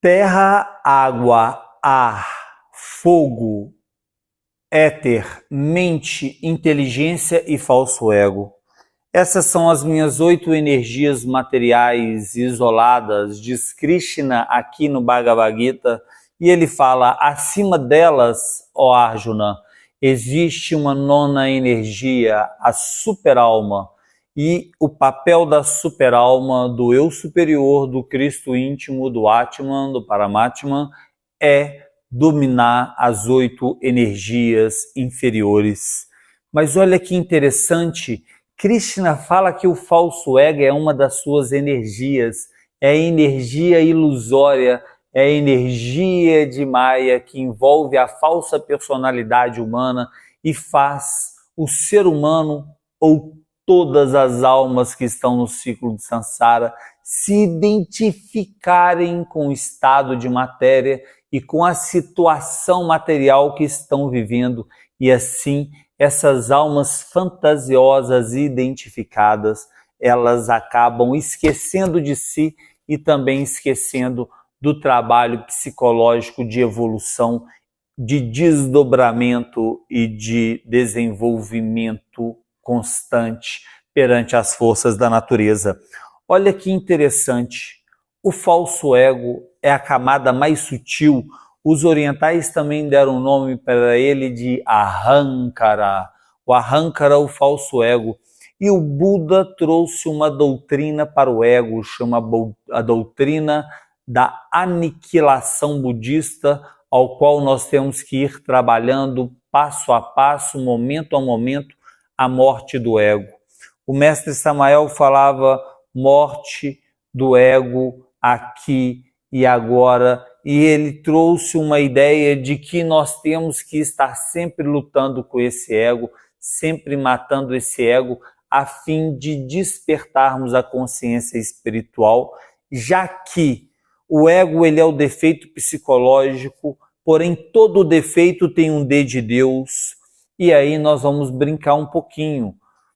Terra, água, ar, fogo, éter, mente, inteligência e falso ego. Essas são as minhas 8 energias materiais isoladas, diz Krishna aqui no Bhagavad Gita, e ele fala, acima delas, ó Arjuna, existe uma 9ª energia, a superalma, e o papel da superalma, do eu superior, do Cristo íntimo, do Atman, do Paramatman, é dominar as 8 energias inferiores. Mas olha que interessante, Krishna fala que o falso ego é uma das suas energias, é a energia ilusória, é a energia de Maya que envolve a falsa personalidade humana e faz o ser humano ou todas as almas que estão no ciclo de Sansara se identificarem com o estado de matéria e com a situação material que estão vivendo, e assim essas almas fantasiosas e identificadas, elas acabam esquecendo de si e também esquecendo do trabalho psicológico de evolução, de desdobramento e de desenvolvimento constante perante as forças da natureza. Olha que interessante, o falso ego é a camada mais sutil. Os orientais também deram nome para ele de Ahankara, o Ahankara, o falso ego. E o Buda trouxe uma doutrina para o ego, chama a doutrina da aniquilação budista, ao qual nós temos que ir trabalhando passo a passo, momento a momento, a morte do ego. O mestre Samael falava morte do ego aqui e agora, e ele trouxe uma ideia de que nós temos que estar sempre lutando com esse ego, sempre matando esse ego, a fim de despertarmos a consciência espiritual, já que o ego ele é o defeito psicológico, porém todo defeito tem um D de Deus, e aí nós vamos brincar um pouquinho,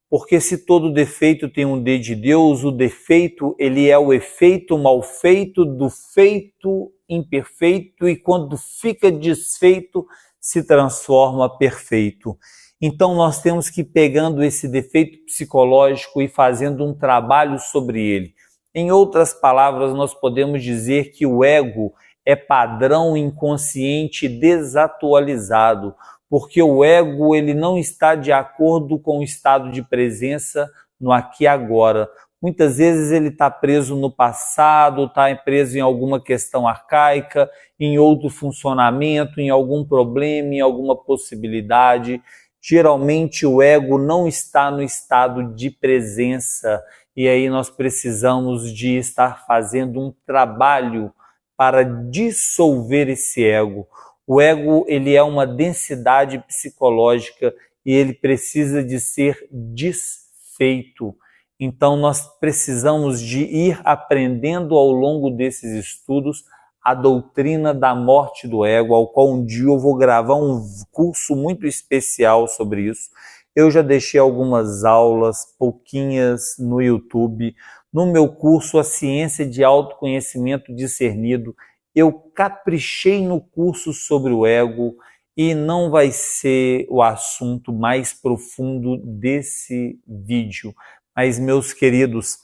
porque se todo defeito tem um D de Deus, o defeito ele é o efeito mal feito do feito imperfeito, e quando fica desfeito se transforma perfeito. Então nós temos que ir pegando esse defeito psicológico e fazendo um trabalho sobre ele. Em outras palavras, nós podemos dizer que o ego é padrão inconsciente desatualizado, porque o ego ele não está de acordo com o estado de presença no aqui e agora. Muitas vezes ele está preso no passado, está preso em alguma questão arcaica, em outro funcionamento, em algum problema, em alguma possibilidade. Geralmente o ego não está no estado de presença, e aí nós precisamos de estar fazendo um trabalho para dissolver esse ego. O ego ele é uma densidade psicológica e ele precisa de ser desfeito. Então nós precisamos de ir aprendendo ao longo desses estudos a doutrina da morte do ego, ao qual um dia eu vou gravar um curso muito especial sobre isso. Eu já deixei algumas aulas, pouquinhas, no YouTube. No meu curso A Ciência de Autoconhecimento Discernido, eu caprichei no curso sobre o ego e não vai ser o assunto mais profundo desse vídeo. Mas, meus queridos,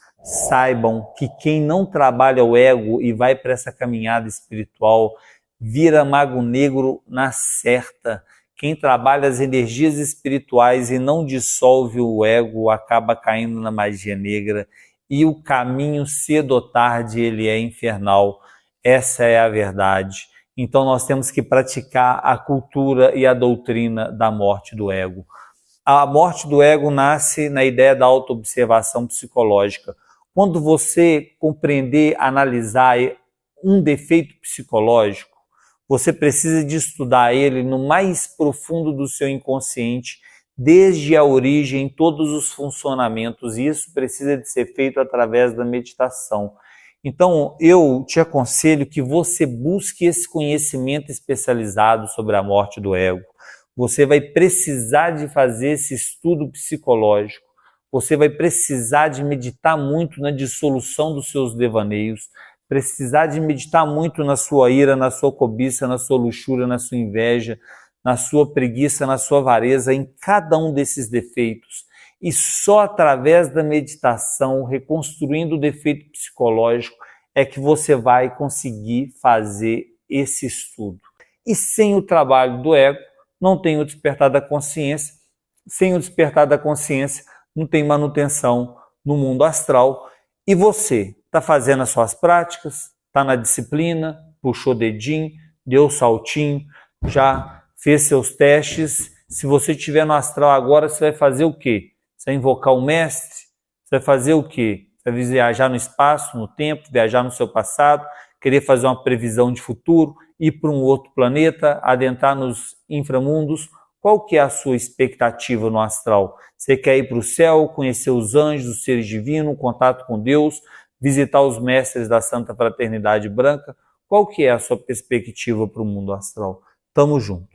saibam que quem não trabalha o ego e vai para essa caminhada espiritual vira mago negro na certa. Quem trabalha as energias espirituais e não dissolve o ego acaba caindo na magia negra, e o caminho cedo ou tarde ele é infernal. Essa é a verdade. Então nós temos que praticar a cultura e a doutrina da morte do ego. A morte do ego nasce na ideia da autoobservação psicológica. Quando você compreender, analisar um defeito psicológico, você precisa de estudar ele no mais profundo do seu inconsciente, desde a origem, todos os funcionamentos, e isso precisa de ser feito através da meditação. Então, eu te aconselho que você busque esse conhecimento especializado sobre a morte do ego. Você vai precisar de fazer esse estudo psicológico, você vai precisar de meditar muito na dissolução dos seus devaneios, precisar de meditar muito na sua ira, na sua cobiça, na sua luxúria, na sua inveja, na sua preguiça, na sua avareza, em cada um desses defeitos. E só através da meditação, reconstruindo o defeito psicológico, é que você vai conseguir fazer esse estudo. E sem o trabalho do ego, não tem o despertar da consciência. Sem o despertar da consciência, não tem manutenção no mundo astral. E você está fazendo as suas práticas, está na disciplina, puxou dedinho, deu saltinho, já fez seus testes. Se você estiver no astral agora, você vai fazer o quê? Você vai invocar o mestre? Você vai fazer o quê? Você vai viajar no espaço, no tempo, viajar no seu passado, querer fazer uma previsão de futuro, ir para um outro planeta, adentrar nos inframundos. Qual que é a sua expectativa no astral? Você quer ir para o céu, conhecer os anjos, os seres divinos, contato com Deus, visitar os mestres da Santa Fraternidade Branca? Qual que é a sua perspectiva para o mundo astral? Tamo junto.